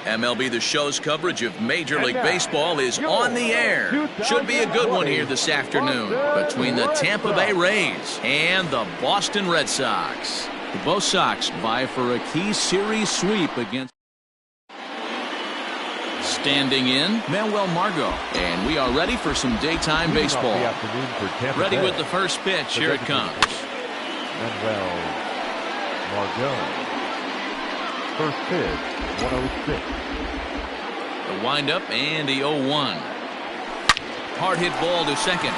MLB The Show's coverage of Major League Baseball is on the air. Should be a good one here this afternoon between the Tampa Bay Rays and the Boston Red Sox. Both Sox vie for a key series sweep against standing in Manuel Margot. And we are ready for some daytime baseball. Ready with the first pitch. Here it comes. Manuel Margot. First pitch, 106. The windup and the 0-1. Hard hit ball to second.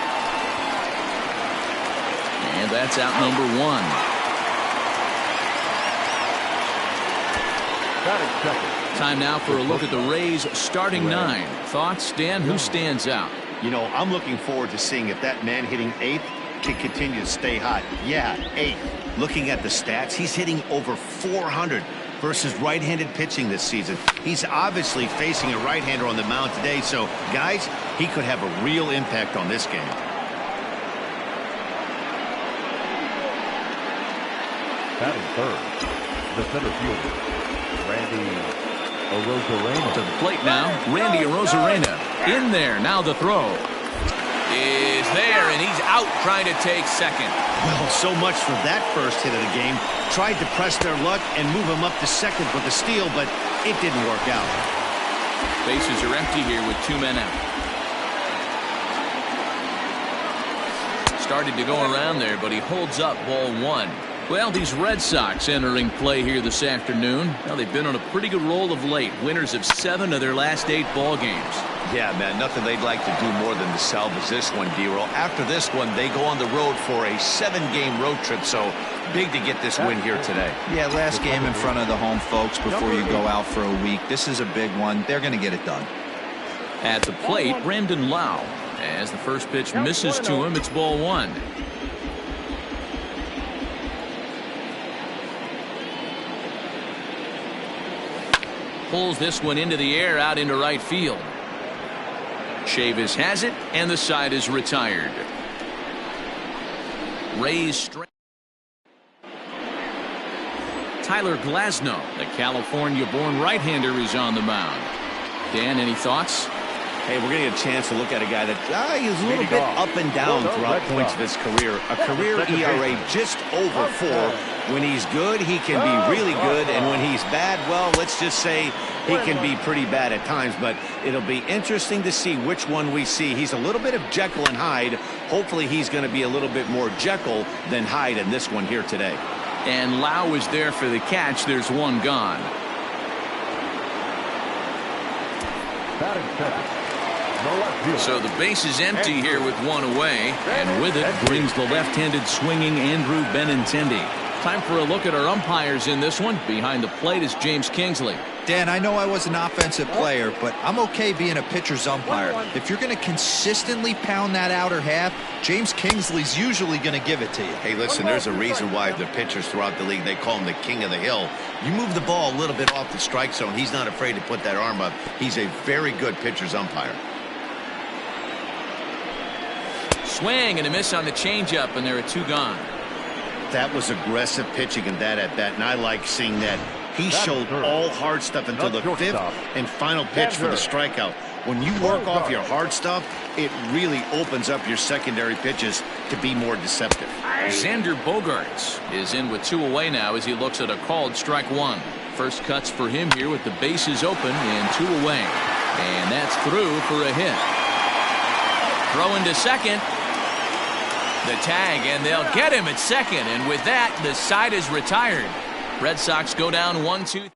And that's out number one. Time now for a look at the Rays starting nine. Thoughts, Dan? Who stands out? You know, I'm looking forward to seeing if that man hitting eighth can continue to stay hot. Yeah, eighth. Looking at the stats, he's hitting over 400 versus right-handed pitching this season. He's obviously facing a right-hander on the mound today, so guys, he could have a real impact on this game. Batting third, the center fielder, Randy Arozarena. To the plate now, Randy Arozarena. In there, now the throw is there, and he's out trying to take second. Well, so much for that first hit of the game. Tried to press their luck and move him up to second with the steal, but it didn't work out. Bases are empty here with two men out. Started to go around there, but he holds up ball one. Well, these Red Sox entering play here this afternoon. Now, they've been on a pretty good roll of late. Winners of 7 of their last 8 ball games. Yeah, man, nothing they'd like to do more than to salvage this one, D-Roll. After this one, they go on the road for a 7-game road trip, so big to get this win here today. Yeah, last game in front of the home folks before you go out for a week. This is a big one. They're going to get it done. At the plate, Brandon Lau. As the first pitch misses to him, it's ball one. Pulls this one into the air out into right field. Chavis has it, and the side is retired. Rays straight. Tyler Glasnow, the California-born right-hander, is on the mound. Dan, any thoughts? Hey, we're going to get a chance to look at a guy that is a little bit up and down throughout points of his career. A career ERA just over 4. When he's good, he can be really good, and when he's bad, well, let's just say he can be pretty bad at times, but it'll be interesting to see which one we see. He's a little bit of Jekyll and Hyde. Hopefully he's going to be a little bit more Jekyll than Hyde in this one here today. And Lau is there for the catch. There's one gone. So the base is empty here with one away, and with it brings the left-handed swinging Andrew Benintendi. Time for a look at our umpires in this one. Behind the plate is James Kingsley. Dan, I know I was an offensive player, but I'm okay being a pitcher's umpire. If you're going to consistently pound that outer half, James Kingsley's usually going to give it to you. Hey, listen, there's a reason why the pitchers throughout the league, they call him the king of the hill. You move the ball a little bit off the strike zone, he's not afraid to put that arm up. He's a very good pitcher's umpire. Swing and a miss on the changeup, and there are 2 gone. That was aggressive pitching in that at-bat, and I like seeing that. He showed all hard stuff until the 5th and final pitch for the strikeout. When you work off your hard stuff, it really opens up your secondary pitches to be more deceptive. Xander Bogaerts is in with 2 away now as he looks at a called strike 1. First cuts for him here with the bases open and 2 away. And that's through for a hit. Throwing to second. The tag, and they'll get him at second, and with that, the side is retired. Red Sox go down 1-2.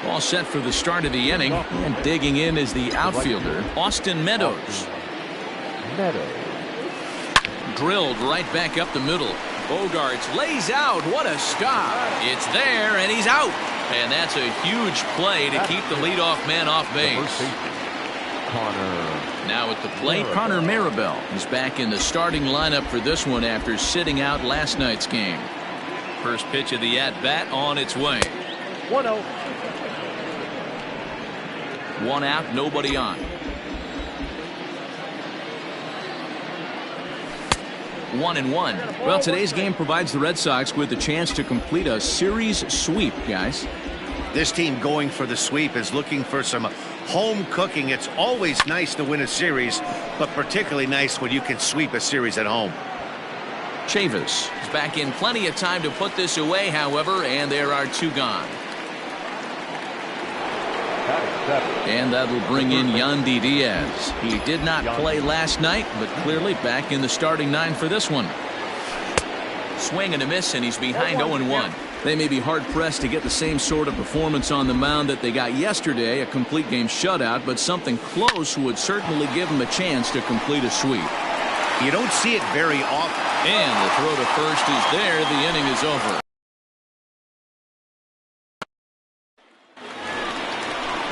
All set for the start of the inning, and digging in is the outfielder, Austin Meadows. Drilled right back up the middle. Bogaerts lays out. What a stop. It's there, and he's out. And that's a huge play to keep the leadoff man off base. Now at the plate, Connor Maribel is back in the starting lineup for this one after sitting out last night's game. First pitch of the at-bat on its way. 1-0. 1 out, nobody on. 1-1. Well, today's game provides the Red Sox with a chance to complete a series sweep, guys. This team going for the sweep is looking for some home cooking. It's always nice to win a series, but particularly nice when you can sweep a series at home. Chavis is back in plenty of time to put this away, however, and there are 2 gone. And that'll bring in Yandy Diaz. He did not play last night, but clearly back in the starting 9 for this one. Swing and a miss, and he's behind 0-1. They may be hard-pressed to get the same sort of performance on the mound that they got yesterday, a complete game shutout, but something close would certainly give them a chance to complete a sweep. You don't see it very often. And the throw to first is there. The inning is over.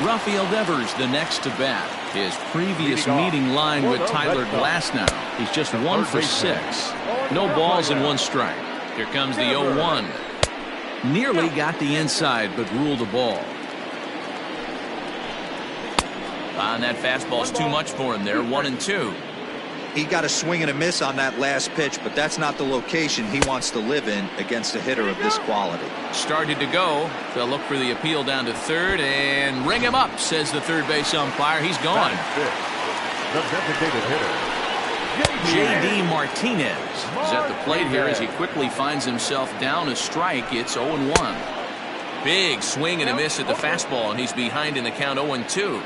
Rafael Devers the next to bat. His previous meeting line with Tyler Glasnow. He's just 1 for 6. No balls and 1 strike. Here comes the 0-1. Nearly got the inside, but ruled a ball. And that fastball's too much for him there. 1-2. He got a swing and a miss on that last pitch, but that's not the location he wants to live in against a hitter of this quality. Started to go. They'll look for the appeal down to third and ring him up, says the third base umpire. He's gone. The designated hitter, J.D. Martinez is at the plate here as he quickly finds himself down a strike. It's 0-1. Big swing and a miss at the fastball, and he's behind in the count 0-2.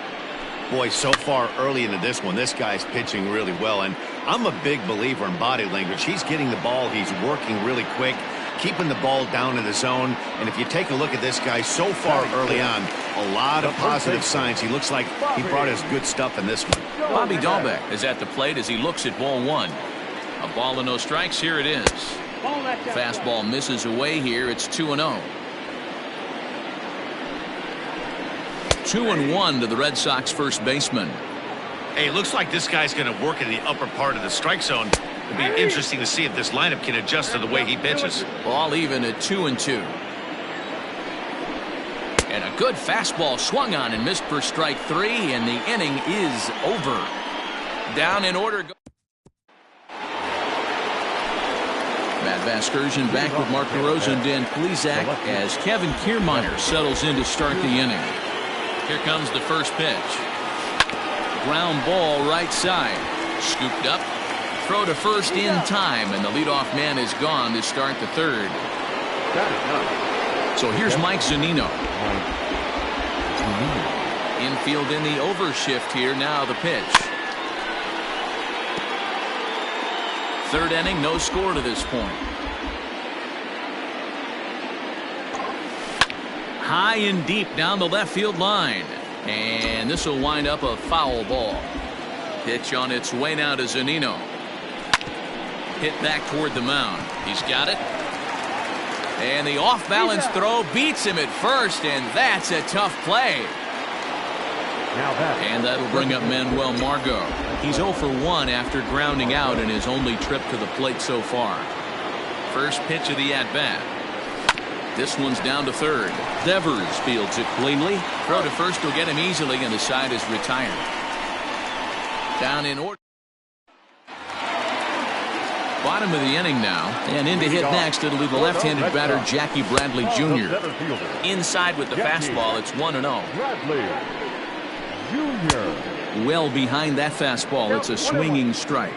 Boy, so far early into this one, this guy's pitching really well, and I'm a big believer in body language. He's getting the ball, he's working really quick, keeping the ball down in the zone, and if you take a look at this guy so far early on, a lot of positive signs. He looks like he brought us good stuff in this one. Bobby Dahlbeck is at the plate as he looks at ball 1. A ball and no strikes. Here it is. Fastball misses away here. It's 2-0. 2-1 to the Red Sox first baseman. Hey, looks like this guy's going to work in the upper part of the strike zone. It'll be interesting to see if this lineup can adjust to the way he pitches. Ball even at 2-2. And a good fastball swung on and missed for strike 3, and the inning is over. Down in order. Matt Vasgersian back with Mark DeRosa and Dan Plesac as Kevin Kiermaier settles in to start the inning. Here comes the first pitch. Ground ball right side. Scooped up. Throw to first in time, and the leadoff man is gone to start the third. So here's Mike Zunino. Infield in the overshift here. Now the pitch. Third inning, no score to this point. High and deep down the left field line. And this will wind up a foul ball. Pitch on its way now to Zunino. Hit back toward the mound. He's got it. And the off-balance throw beats him at first, and that's a tough play. And that'll bring up Manuel Margot. He's 0 for 1 after grounding out in his only trip to the plate so far. First pitch of the at-bat. This one's down to third. Devers fields it cleanly. Throw to first will get him easily, and the side is retired. Down in order. Bottom of the inning now, and in to hit next, it'll be the left-handed batter Jackie Bradley Jr. Inside with the fastball, it's 1-0. Well behind that fastball, it's a swinging strike.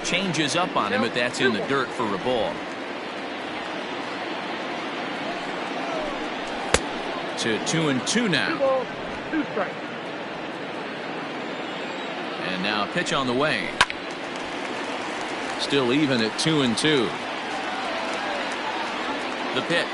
Changes up on him, but that's in the dirt for a ball. To 2-2 now. And now a pitch on the way. Still even at 2-2. The pitch.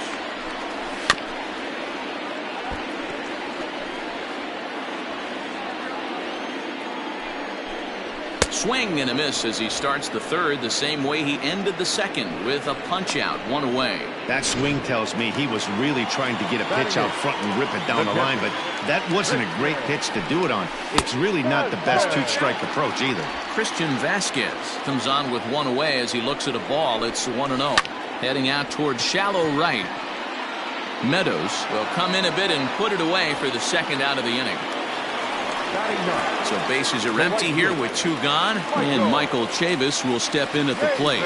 Swing and a miss as he starts the third the same way he ended the second, with a punch out, 1 away. That swing tells me he was really trying to get a pitch out front and rip it down the line, but that wasn't a great pitch to do it on. It's really not the best 2-strike approach either. Christian Vasquez comes on with 1 away as he looks at a ball. It's 1-0. Heading out towards shallow right. Meadows will come in a bit and put it away for the second out of the inning. So bases are empty here with 2 gone, and Michael Chavis will step in at the plate.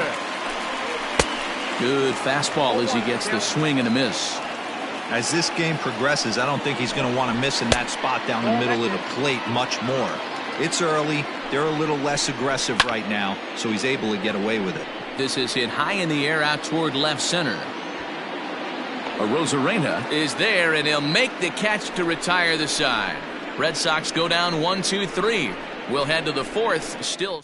Good fastball as he gets the swing and a miss. As this game progresses, I don't think he's going to want to miss in that spot down the middle of the plate much more. It's early. They're a little less aggressive right now, so he's able to get away with it. This is hit high in the air out toward left center. Arozarena is there, and he'll make the catch to retire the side. Red Sox go down 1-2-3. We'll head to the fourth. Still.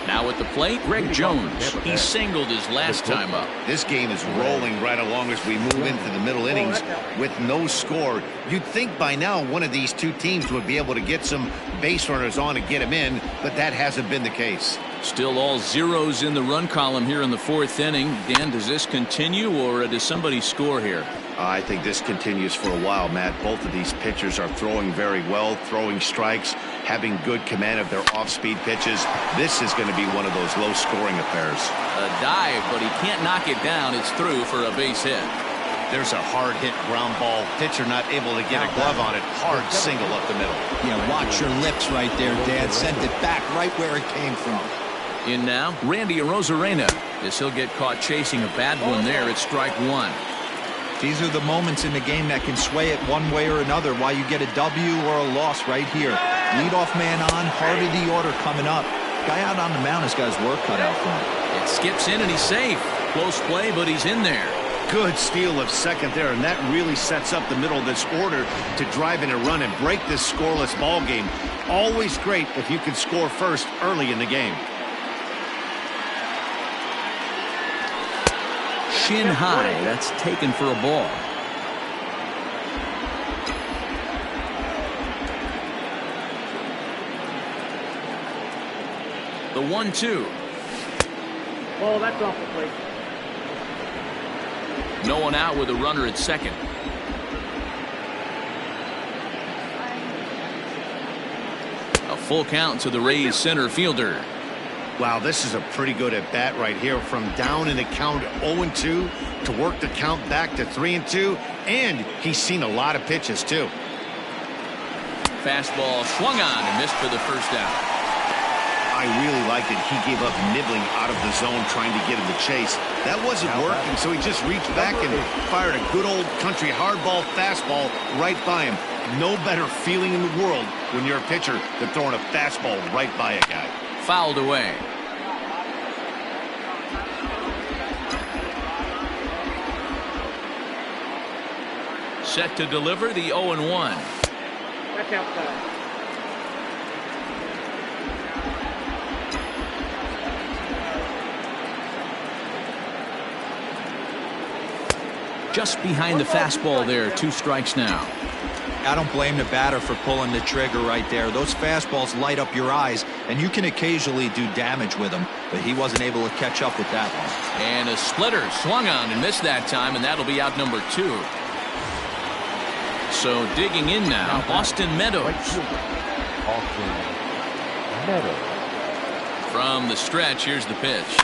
Now at the plate, Greg Jones. He singled his last time up. This game is rolling right along as we move into the middle innings with no score. You'd think by now one of these two teams would be able to get some base runners on and get them in, but that hasn't been the case. Still all zeros in the run column here in the fourth inning. Dan, does this continue, or does somebody score here? I think this continues for a while, Matt. Both of these pitchers are throwing very well, throwing strikes, having good command of their off-speed pitches. This is going to be one of those low-scoring affairs. A dive, but he can't knock it down. It's through for a base hit. There's a hard hit ground ball. Pitcher not able to get a glove on it. Hard single up the middle. Yeah, watch your lips right there, Dad. Sent it back right where it came from. In now, Randy Arozarena, as he'll get caught chasing a bad one there at strike one. These are the moments in the game that can sway it one way or another, why you get a W or a loss right here. Leadoff man on, heart of the order coming up. Guy out on the mound has got his work cut out for him. It skips in and he's safe. Close play, but he's in there. Good steal of second there, and that really sets up the middle of this order to drive in a run and break this scoreless ball game. Always great if you can score first early in the game. Shin high, that's taken for a ball. The 1-2. Oh, that's off the plate. No one out with a runner at second. A full count to the Rays center fielder. Wow, this is a pretty good at bat right here. From down in the count 0-2 to work the count back to 3-2, and he's seen a lot of pitches too. Fastball swung on and missed for the first out. I really liked it. He gave up nibbling out of the zone trying to get him to chase. That wasn't working, so he just reached back and fired a good old country hardball fastball right by him. No better feeling in the world when you're a pitcher than throwing a fastball right by a guy. Fouled away. Set to deliver the 0-1. That's outside. Just behind the fastball there. 2 strikes now. I don't blame the batter for pulling the trigger right there. Those fastballs light up your eyes, and you can occasionally do damage with them, but he wasn't able to catch up with that one. And a splitter swung on and missed that time, and that'll be out number 2. So digging in now, Austin Meadows. Austin Meadows. From the stretch, here's the pitch.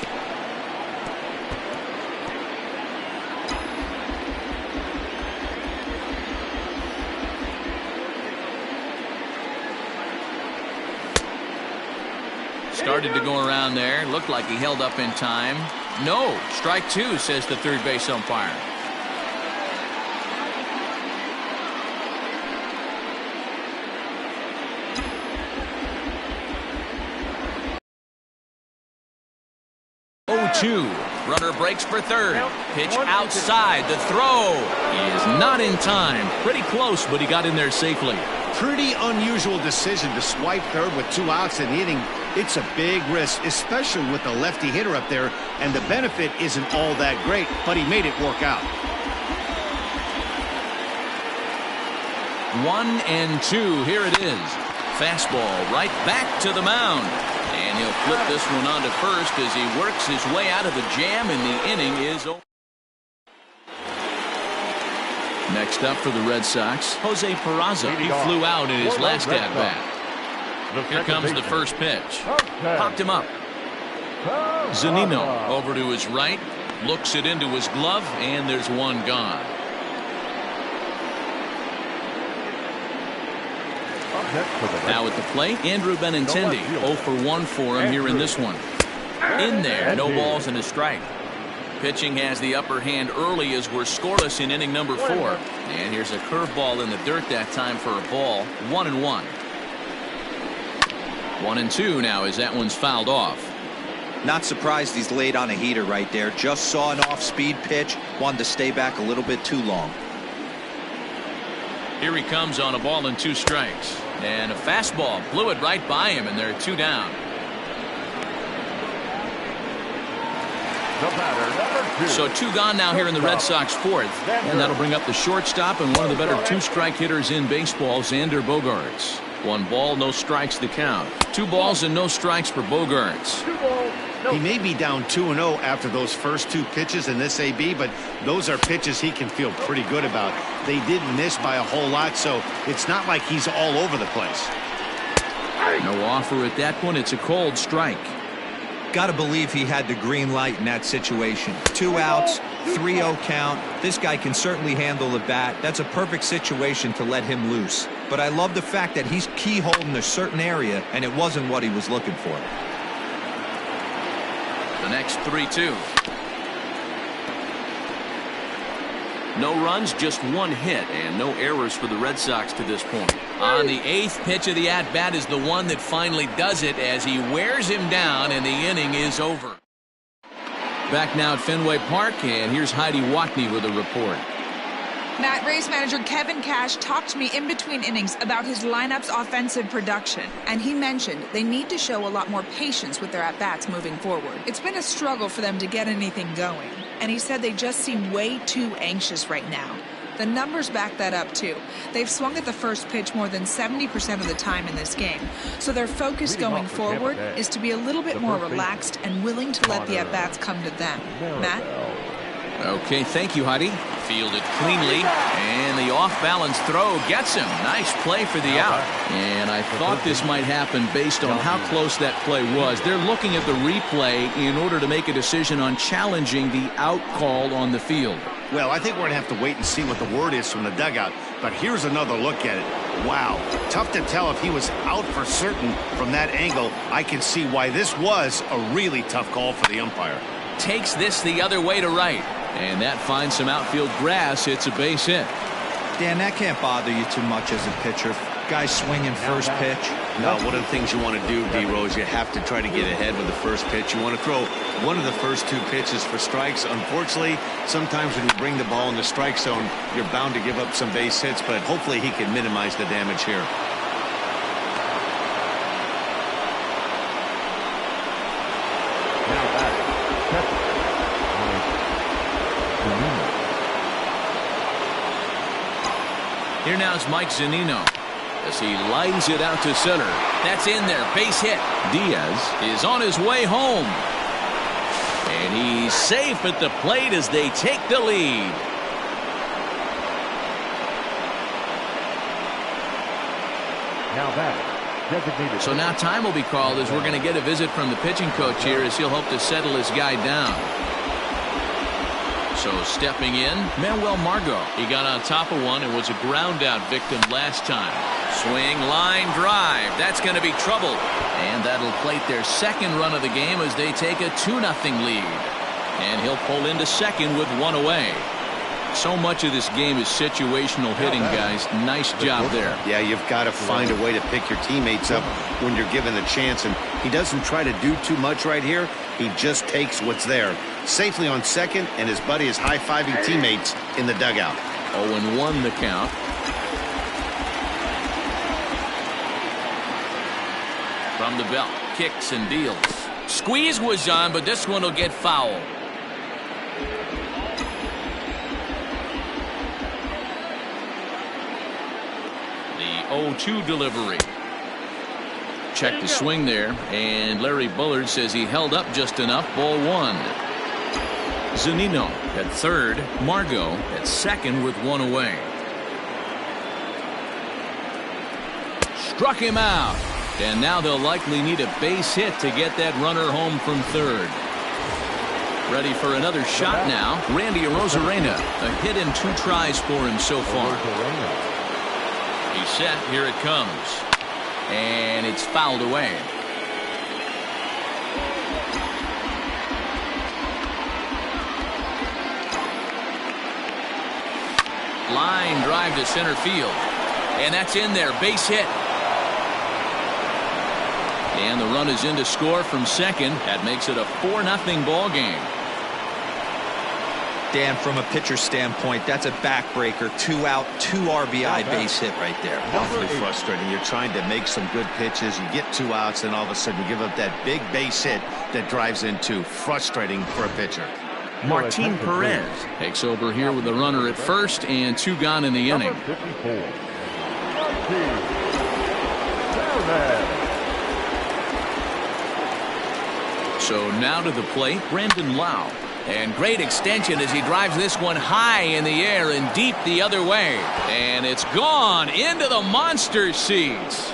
Started to go around there. Looked like he held up in time. No. Strike 2, says the third base umpire. Runner breaks for third. Pitch outside. The throw is not in time. Pretty close, but he got in there safely. Pretty unusual decision to swipe third with 2 outs in the inning. It's a big risk, especially with the lefty hitter up there, and the benefit isn't all that great, but he made it work out. 1-2. Here it is. Fastball right back to the mound. And he'll flip this one onto first as he works his way out of the jam, and the inning is over. Next up for the Red Sox, Jose Peraza. He flew out in his last at-bat. Here comes the first pitch. Popped him up. Zunino over to his right. Looks it into his glove, and there's one gone. Now at the plate, Andrew Benintendi. 0 for 1 for him here in this one. in there. No balls and a strike. Pitching has the upper hand early as we're scoreless in inning number 4. And here's a curveball in the dirt that time for a ball. 1-1. 1-2 now as that one's fouled off. Not surprised he's laid on a heater right there. Just saw an off-speed pitch. Wanted to stay back a little bit too long. Here he comes on a ball and 2 strikes. And a fastball blew it right by him, and they're 2 down. So 2 gone now here in the Red Sox 4th. And that'll bring up the shortstop and one of the better 2-strike hitters in baseball, Xander Bogaerts. 1 ball, no strikes the count. 2 balls and no strikes for Bogaerts. He may be down 2-0 after those first 2 pitches in this AB, but those are pitches he can feel pretty good about. They didn't miss by a whole lot, so it's not like he's all over the place. No offer at that point. It's a cold strike. Got to believe he had the green light in that situation. 2 outs, 3-0 count. This guy can certainly handle the bat. That's a perfect situation to let him loose. But I love the fact that he's keyholding a certain area, and it wasn't what he was looking for. The next 3-2. No runs, just 1 hit, and no errors for the Red Sox to this point. On the 8th pitch of the at-bat is the one that finally does it as he wears him down, and the inning is over. Back now at Fenway Park, and here's Heidi Watney with a report. Matt, Rays manager Kevin Cash talked to me in between innings about his lineup's offensive production, and he mentioned they need to show a lot more patience with their at-bats moving forward. It's been a struggle for them to get anything going, and he said they just seem way too anxious right now. The numbers back that up, too. They've swung at the first pitch more than 70% of the time in this game, so their focus going forward is to be a little bit more relaxed and willing to let the at-bats come to them. Matt? Okay, thank you, Heidi. Fielded cleanly, and the off-balance throw gets him. Nice play for the out. And I thought this might happen based on how close that play was. They're looking at the replay in order to make a decision on challenging the out call on the field. Well, I think we're going to have to wait and see what the word is from the dugout. But here's another look at it. Wow. Tough to tell if he was out for certain from that angle. I can see why this was a really tough call for the umpire. Takes this the other way to right. And that finds some outfield grass. It's a base hit. Dan, that can't bother you too much as a pitcher. Guy swinging first pitch. No, one of the things you want to do, D-Rose, you have to try to get ahead with the first pitch. You want to throw one of the first 2 pitches for strikes. Unfortunately, sometimes when you bring the ball in the strike zone, you're bound to give up some base hits, but hopefully he can minimize the damage here. Here now is Mike Zunino as he lines it out to center. That's in there. Base hit. Diaz is on his way home. And he's safe at the plate as they take the lead. So now time will be called as we're going to get a visit from the pitching coach here as he'll hope to settle his guy down. So stepping in, Manuel Margot. He got on top of one and was a ground out victim last time. Swing, line, drive. That's going to be trouble. And that'll plate their second run of the game as they take a 2-0 lead. And he'll pull into second with 1 away. So much of this game is situational hitting, guys. Nice job there. Yeah, you've got to find a way to pick your teammates up when you're given the chance. And he doesn't try to do too much right here. He just takes what's there. Safely on second, and his buddy is high-fiving teammates in the dugout. 0-1 the count. From the belt, kicks and deals. Squeeze was on, but this one will get foul. The 0-2 delivery. Check the swing there, and Larry Bullard says he held up just enough. Ball 1. Zunino at third, Margot at second with 1 away. Struck him out, and now they'll likely need a base hit to get that runner home from third. Ready for another shot now, Randy Arozarena. A hit in 2 tries for him so far. He's set, here it comes, and it's fouled away. Line drive to center field. And that's in there. Base hit. And the run is in to score from second. That makes it a 4-0 ball game. Dan, from a pitcher standpoint, that's a backbreaker. 2 out, 2 RBI base hit right there. Awfully frustrating. You're trying to make some good pitches. You get 2 outs, and all of a sudden you give up that big base hit that drives in 2. Frustrating for a pitcher. Martin Perez takes over here with the runner at first and 2 gone in the inning. So now to the plate, Brandon Lau. And great extension as he drives this one high in the air and deep the other way. And it's gone into the monster seats.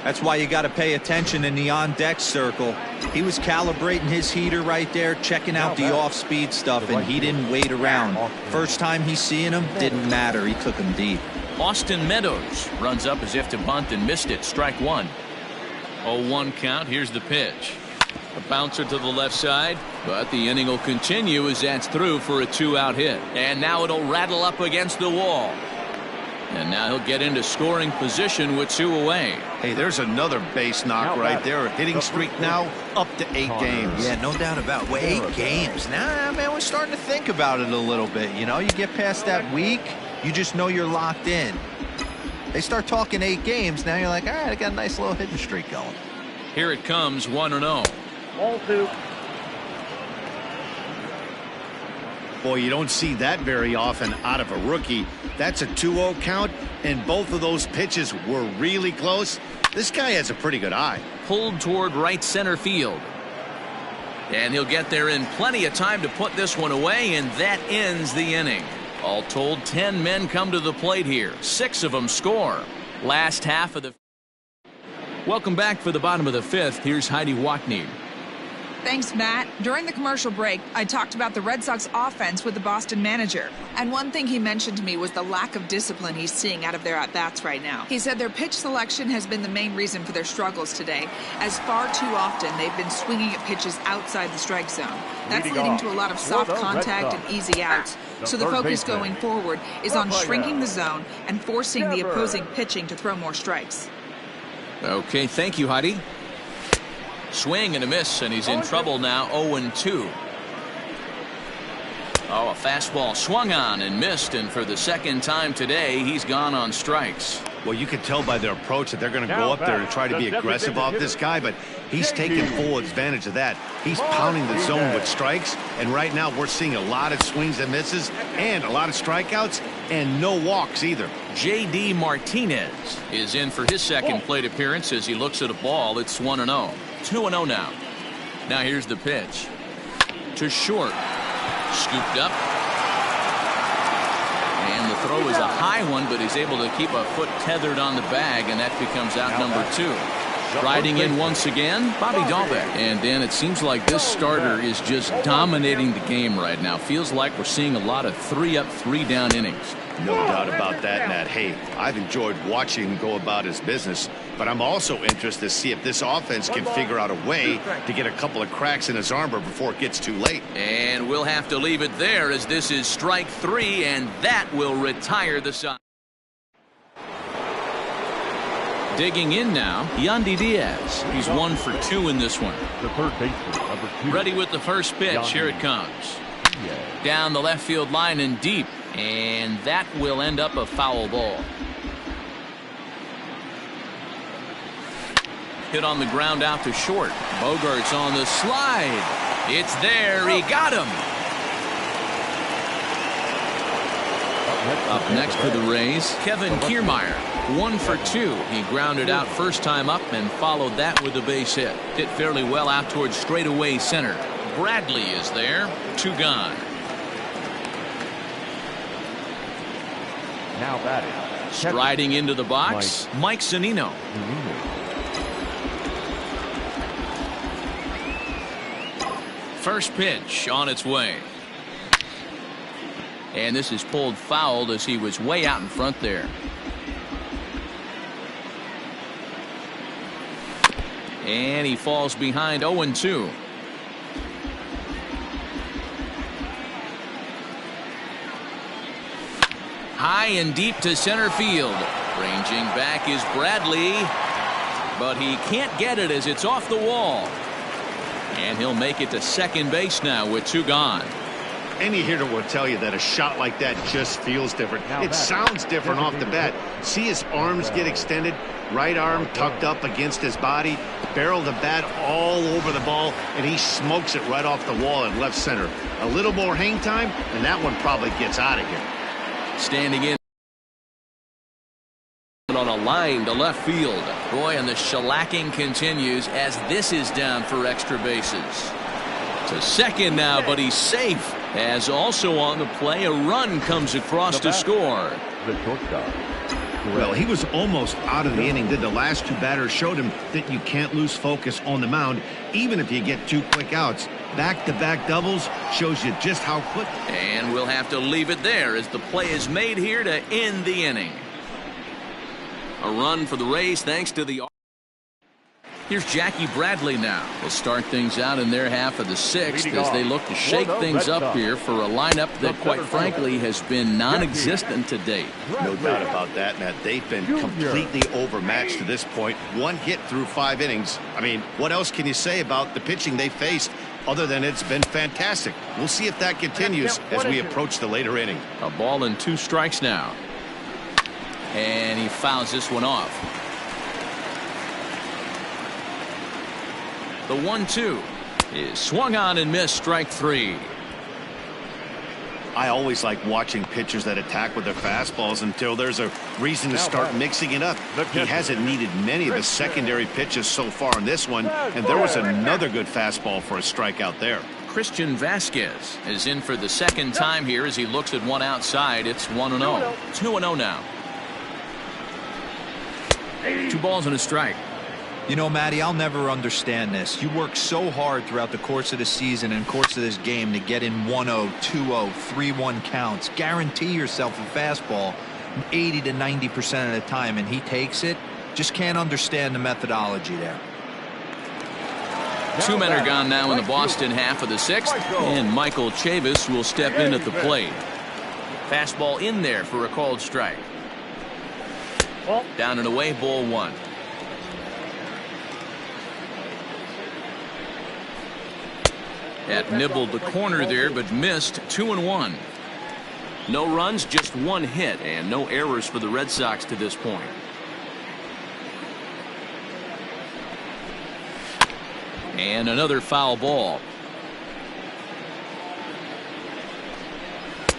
That's why you got to pay attention in the on-deck circle. He was calibrating his heater right there, checking out the off-speed stuff, and he didn't wait around. First time he's seeing him, didn't matter. He took him deep. Austin Meadows runs up as if to bunt and missed it. Strike 1. 0-1 count. Here's the pitch. A bouncer to the left side, but the inning will continue as that's through for a 2-out hit. And now it'll rattle up against the wall. And now he'll get into scoring position with 2 away. Hey, there's another base knock right there. A hitting streak now up to 8 games. Yeah, no doubt about it. Well, 8 games. Nah, man, we're starting to think about it a little bit. You know, you get past that week, you just know you're locked in. They start talking 8 games, now you're like, all right, I got a nice little hitting streak going. Here it comes, 1-0. Ball 2. Boy, you don't see that very often out of a rookie. That's a 2-0 count, and both of those pitches were really close. This guy has a pretty good eye. Pulled toward right center field. And he'll get there in plenty of time to put this one away, and that ends the inning. All told, 10 men come to the plate here. 6 of them score. Last half of the... Welcome back for the bottom of the 5th. Here's Heidi Watney. Thanks, Matt. During the commercial break, I talked about the Red Sox offense with the Boston manager. And one thing he mentioned to me was the lack of discipline he's seeing out of their at-bats right now. He said their pitch selection has been the main reason for their struggles today, as far too often they've been swinging at pitches outside the strike zone. That's leading to a lot of soft contact and easy outs. So the focus going forward is on shrinking the zone and forcing the opposing pitching to throw more strikes. Okay, thank you, Heidi. Swing and a miss, and he's in trouble now. 0-2. Oh, a fastball swung on and missed, and for the second time today, he's gone on strikes. Well, you can tell by their approach that they're going to go up there and try to be aggressive off this guy, but he's taking full advantage of that. He's pounding the zone with strikes, and right now we're seeing a lot of swings and misses and a lot of strikeouts and no walks either. J.D. Martinez is in for his second plate appearance as he looks at a ball. It's 1-0. 2-0 now. Now here's the pitch. To short. Scooped up. And the throw is a high one, but he's able to keep a foot tethered on the bag, and that becomes out number 2. Riding in once again, Bobby Dahlbeck. And Dan, it seems like this starter is just dominating the game right now. Feels like we're seeing a lot of 3-up, 3-down innings. No doubt about that, Nat. Hey, I've enjoyed watching him go about his business, but I'm also interested to see if this offense can figure out a way to get a couple of cracks in his armor before it gets too late. And we'll have to leave it there as this is strike 3, and that will retire the side. Digging in now, Yandy Diaz. He's 1 for 2 in this one. The third baseman, number 2. Ready with the first pitch. Here it comes. Down the left field line and deep. And that will end up a foul ball. Hit on the ground out to short. Bogart's on the slide. It's there. He got him. Up next for the Rays, Kevin Kiermaier. 1 for 2. He grounded out first time up and followed that with a base hit. Hit fairly well out towards straightaway center. Bradley is there. 2 gone. Now batting. Striding into the box, Mike Zunino. First pitch on its way. And this is pulled foul as he was way out in front there. And he falls behind. 0-2. high and deep to center field. Ranging back is Bradley, but he can't get it as it's off the wall. And he'll make it to second base now with 2 gone. Any hitter will tell you that a shot like that just feels different. It sounds different off the bat. See his arms get extended, right arm tucked up against his body, barrel the bat all over the ball, and he smokes it right off the wall in left center. A little more hang time, and that one probably gets out of here. Standing in on a line to left field. Boy, and the shellacking continues as this is down for extra bases. To second now, but he's safe. As also on the play, a run comes across to score. The shortstop. Well, he was almost out of the inning. The last 2 batters showed him that you can't lose focus on the mound, even if you get 2 quick outs. Back-to-back doubles shows you just how quick. And we'll have to leave it there as the play is made here to end the inning. A run for the Rays thanks to the... Here's Jackie Bradley now. They'll start things out in their half of the 6th as they look to shake things up here for a lineup that, quite frankly, has been non-existent to date. No doubt about that, Matt. They've been completely overmatched to this point. 1 hit through 5 innings. I mean, what else can you say about the pitching they faced other than it's been fantastic? We'll see if that continues as we approach the later inning. A ball and 2 strikes now. And he fouls this one off. The 1-2 is swung on and missed, strike 3. I always like watching pitchers that attack with their fastballs until there's a reason to start mixing it up. He hasn't needed many of the secondary pitches so far in this one, and there was another good fastball for a strikeout there. Christian Vasquez is in for the second time here as he looks at one outside. It's 1-0. 2-0 now. 2 balls and a strike. You know, Matty, I'll never understand this. You work so hard throughout the course of the season and course of this game to get in 1-0, 2-0, 3-1 counts. Guarantee yourself a fastball 80 to 90% of the time, and he takes it. Just can't understand the methodology there. 2 men are gone now in the Boston half of the 6th, and Michael Chavis will step in at the plate. Fastball in there for a called strike. Down and away, ball 1. That nibbled the corner there, but missed. 2-1. No runs, just 1 hit, and no errors for the Red Sox to this point. And another foul ball.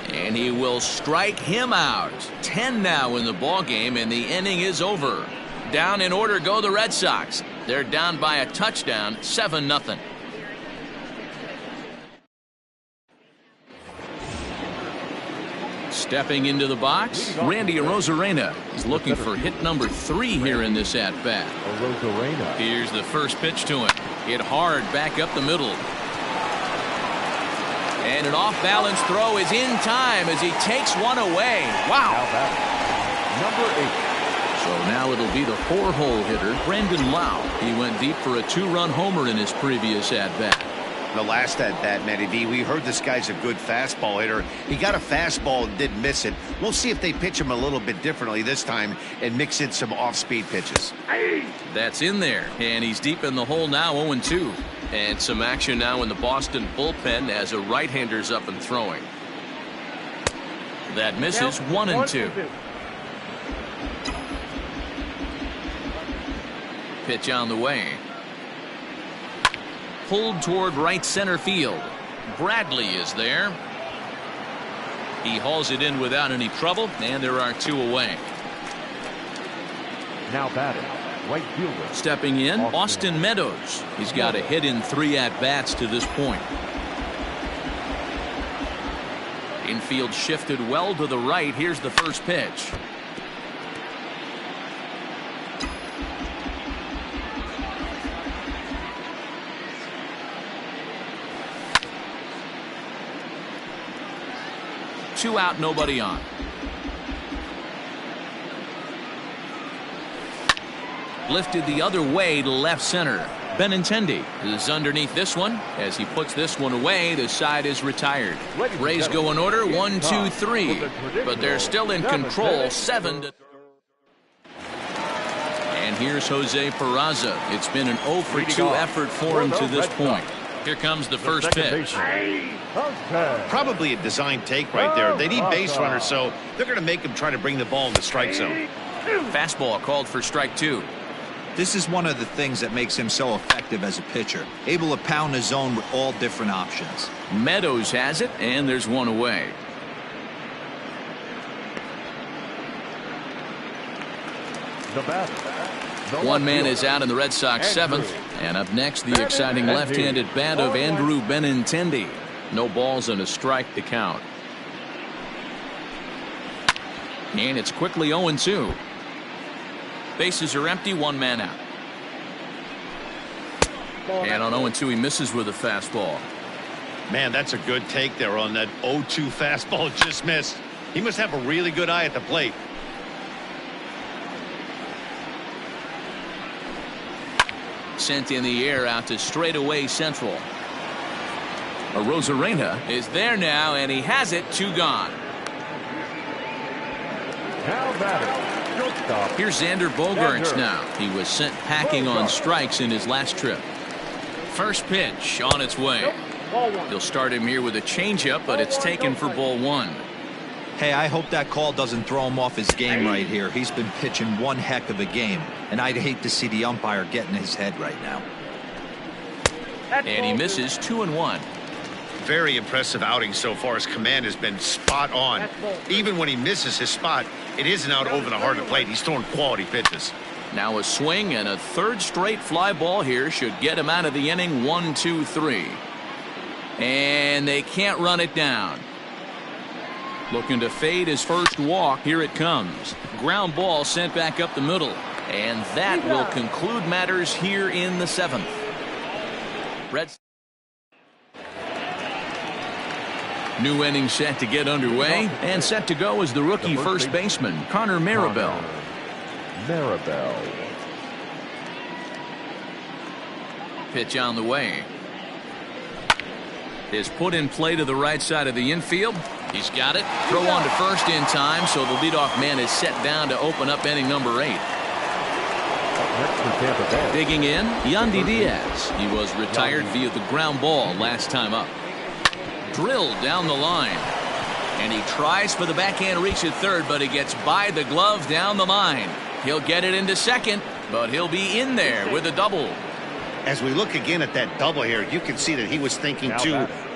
And he will strike him out. 10 now in the ball game, and the inning is over. Down in order go the Red Sox. They're down by a touchdown, 7-0. Stepping into the box, Randy Arozarena is looking for hit number 3 here in this at-bat. Here's the first pitch to him. Hit hard back up the middle. And an off-balance throw is in time as he takes one away. Wow. Number 8. So now it'll be the 4-hole hitter, Brandon Lau. He went deep for a 2-run homer in his previous at-bat. The last at-bat, Matty D, we heard this guy's a good fastball hitter. He got a fastball and did miss it. We'll see if they pitch him a little bit differently this time and mix in some off-speed pitches. That's in there, and he's deep in the hole now, 0-2. And some action now in the Boston bullpen as a right-hander's up and throwing. That misses, 1-2. Pitch on the way. Pulled toward right center field. Bradley is there. He hauls it in without any trouble, and there are 2 away. Now batting, right fielder. Stepping in, Austin Meadows. He's got a hit in 3 at-bats to this point. Infield shifted well to the right. Here's the first pitch. Two out, nobody on. Lifted the other way to left center. Benintendi is underneath this one. As he puts this one away, the side is retired. Rays go in order, 1, 2, 3. But they're still in control, 7. And here's Jose Peraza. It's been an 0 for 2 effort for him to this point. Here comes the first pitch. Probably a design take right there. They need base runners, so they're going to make him try to bring the ball in the strike zone. Fastball called for strike 2. This is one of the things that makes him so effective as a pitcher. Able to pound the zone with all different options. Meadows has it, and there's one away. The batter. One man is out in the Red Sox 7th. And up next, the exciting left-handed bat of Andrew Benintendi. No balls and a strike to count. And it's quickly 0-2. Bases are empty, 1 man out. And on 0-2, he misses with a fastball. Man, that's a good take there on that 0-2 fastball. Just missed. He must have a really good eye at the plate. Sent in the air out to straightaway central. Arozarena is there now, and he has it. 2 gone. Now batter. Shortstop. Here's Xander Bogaerts now. He was sent packing on strikes in his last trip. First pitch on its way. He'll start him here with a changeup, but it's taken for ball 1. Hey, I hope that call doesn't throw him off his game right here. He's been pitching one heck of a game, and I'd hate to see the umpire get in his head right now. And he misses 2-1. Very impressive outing so far. His command has been spot on. Even when he misses his spot, it isn't out over the heart of the plate. He's throwing quality pitches. Now a swing and a third straight fly ball here should get him out of the inning. 1, 2, 3. And they can't run it down. Looking to fade his first walk. Here it comes. Ground ball sent back up the middle. And that will conclude matters here in the 7th. Reds. New inning set to get underway. And set to go is the rookie first baseman, Connor Marabell. Pitch on the way. Is put in play to the right side of the infield. He's got it. Throw on to first in time, so the leadoff man is set down to open up inning number 8. Digging in, Yandy Diaz. He was retired via the ground ball last time up. Drilled down the line. And he tries for the backhand reach at third, but he gets by the glove down the line. He'll get it into second, but he'll be in there with a double. As we look again at that double here, you can see that he was thinking too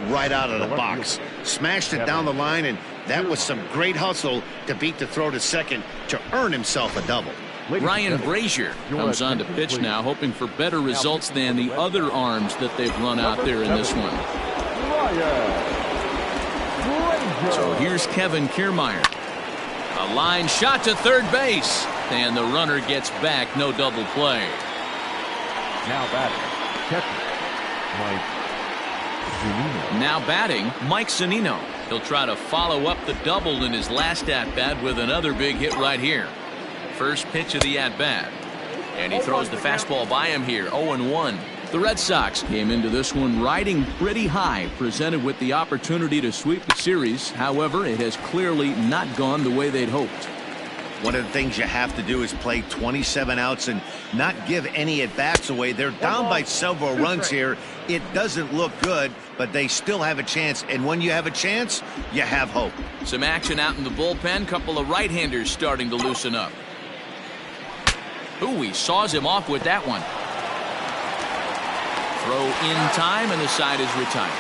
right out of the box. Smashed it down the line, and that was some great hustle to beat the throw to second to earn himself a double. Ryan Brazier comes on to pitch now, hoping for better results than the other arms that they've run out there in this one. So here's Kevin Kiermaier. A line shot to third base, and the runner gets back. No double play. Now batting, catcher, Mike Zunino. Now batting, Mike Zunino. He'll try to follow up the double in his last at-bat with another big hit right here. First pitch of the at-bat. And he throws the fastball by him here, 0-1. The Red Sox came into this one riding pretty high, presented with the opportunity to sweep the series. However, it has clearly not gone the way they'd hoped. One of the things you have to do is play 27 outs and not give any at-bats away. They're down by several runs here. It doesn't look good, but they still have a chance. And when you have a chance, you have hope. Some action out in the bullpen. Couple of right-handers starting to loosen up. Ooh, he saws him off with that one. Throw in time, and the side is retired.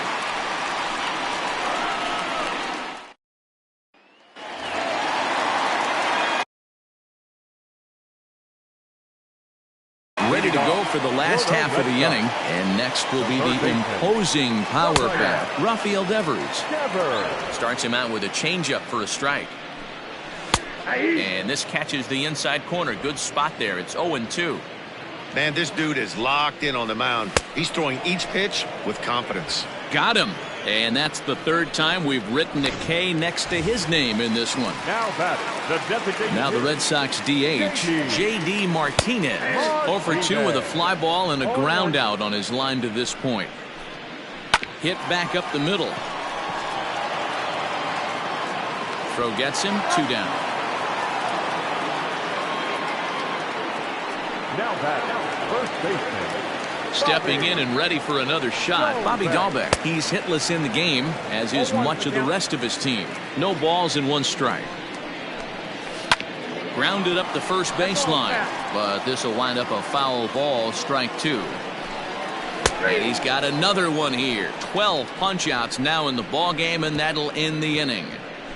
Ready to go for the last half of the inning. And next will be the imposing power bat, Rafael Devers. Starts him out with a changeup for a strike. And this catches the inside corner. Good spot there. It's 0-2. Man, this dude is locked in on the mound. He's throwing each pitch with confidence. Got him. And that's the third time we've written a K next to his name in this one. Now batting, the designated Now the Red Sox DH, J.D. Martinez. 0 for 2 with a fly ball and a ground out on his line to this point. Hit back up the middle. Throw gets him, 2 down. Now batting, first baseman. Stepping in and ready for another shot, Bobby Dahlbeck. He's hitless in the game, as is much of the rest of his team. No balls and 1 strike. Grounded up the first baseline, but this will wind up a foul ball, strike 2. And he's got another one here. 12 punch-outs now in the ball game, and that'll end the inning.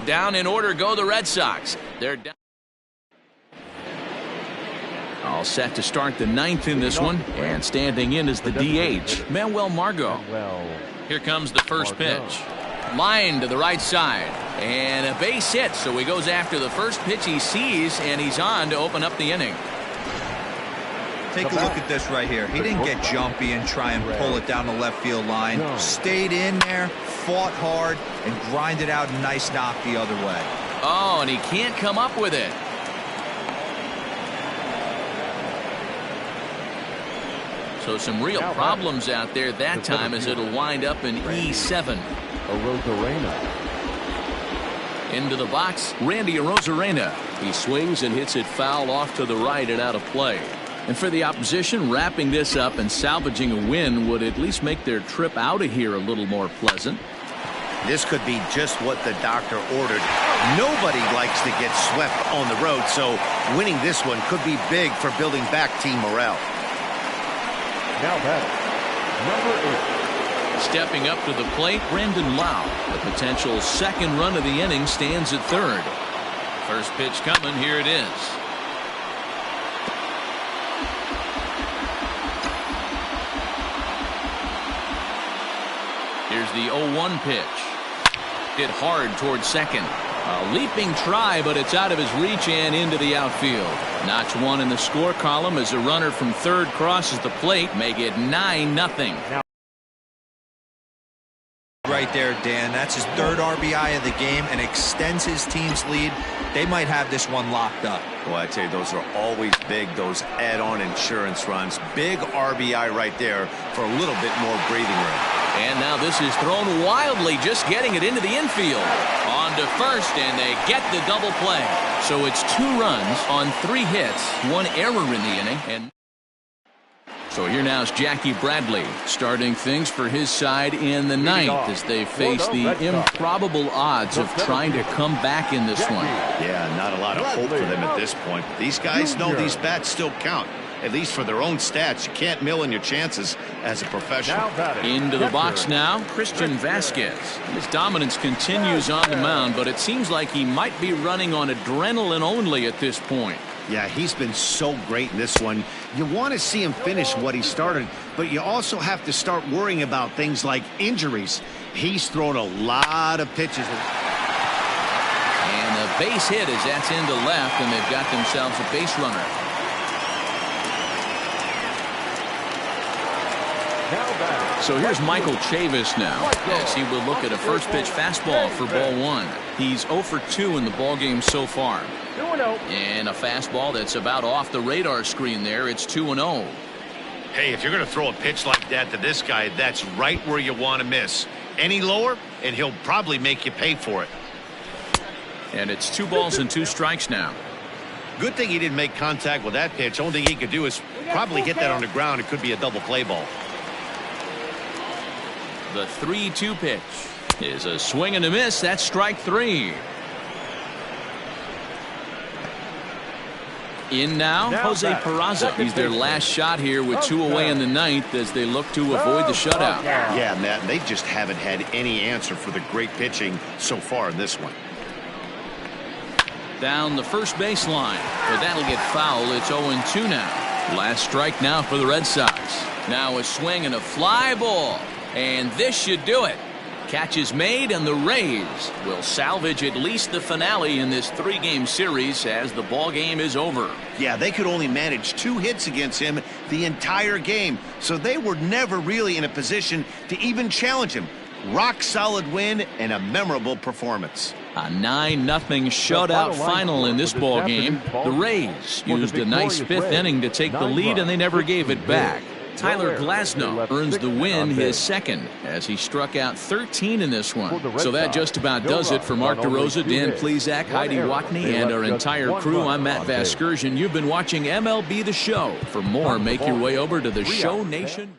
Down in order go the Red Sox. They're down. All set to start the 9th in this one, and standing in is the DH, Manuel Margot. Here comes the first pitch. Line to the right side, and a base hit, so he goes after the first pitch he sees, and he's on to open up the inning. Take a look at this right here. He didn't get jumpy and try and pull it down the left field line. Stayed in there, fought hard, and grinded out a nice knock the other way. Oh, and he can't come up with it. So some real problems out there that time, as it'll wind up in E7. Into the box, Randy Arozarena. He swings and hits it foul off to the right and out of play. And for the opposition, wrapping this up and salvaging a win would at least make their trip out of here a little more pleasant. This could be just what the doctor ordered. Nobody likes to get swept on the road, so winning this one could be big for building back team morale. Now batting, number 8. Stepping up to the plate, Brandon Lau. The potential second run of the inning stands at third. First pitch coming, here it is. Here's the 0-1 pitch. Hit hard towards second. A leaping try, but it's out of his reach and into the outfield. Notch 1 in the score column as a runner from third crosses the plate, make it 9-0. Right there, Dan. That's his third RBI of the game and extends his team's lead. They might have this one locked up. Well, I tell you, those are always big, those add-on insurance runs. Big RBI right there for a little bit more breathing room. And now this is thrown wildly, just getting it into the infield. On to first, and they get the double play. So it's 2 runs on 3 hits, 1 error in the inning. And so here now is Jackie Bradley starting things for his side in the 9th as they face the improbable odds of trying to come back in this one. Yeah, not a lot of hope for them at this point. These guys know these bats still count. At least for their own stats. You can't mill in your chances as a professional. Into the box now, Christian Vasquez. His dominance continues on the mound, but it seems like he might be running on adrenaline only at this point. Yeah, he's been so great in this one. You want to see him finish what he started, but you also have to start worrying about things like injuries. He's thrown a lot of pitches. And a base hit as that's into left, and they've got themselves a base runner. So here's Michael Chavis now, as he will look at a first pitch fastball for ball 1. He's 0 for 2 in the ball game so far. And a fastball that's about off the radar screen there. It's 2-0. Hey, if you're going to throw a pitch like that to this guy, that's right where you want to miss. Any lower, and he'll probably make you pay for it. And it's 2 balls and 2 strikes now. Good thing he didn't make contact with that pitch. Only thing he could do is probably hit that on the ground. It could be a double play ball. The 3-2 pitch is a swing and a miss. That's strike 3. In now, Jose Peraza. He's their last shot here with 2 away in the 9th as they look to avoid the shutout. Yeah, Matt, they just haven't had any answer for the great pitching so far in this one. Down the first baseline, but that'll get foul. It's 0-2 now. Last strike now for the Red Sox. Now a swing and a fly ball. And this should do it. Catch is made, and the Rays will salvage at least the finale in this 3-game series as the ball game is over. Yeah, they could only manage 2 hits against him the entire game, so they were never really in a position to even challenge him. rock-solid win and a memorable performance. A 9-0 shutout final in this ball game. The Rays used a nice fifth inning to take the lead, and they never gave it back. Tyler Glasnow earns the win, his second, as he struck out 13 in this one. So that just about does it for Mark DeRosa, Dan Plesac, Heidi Watney, and our entire crew. I'm Matt Vasgersian. You've been watching MLB The Show. For more, make your way over to the Show Nation.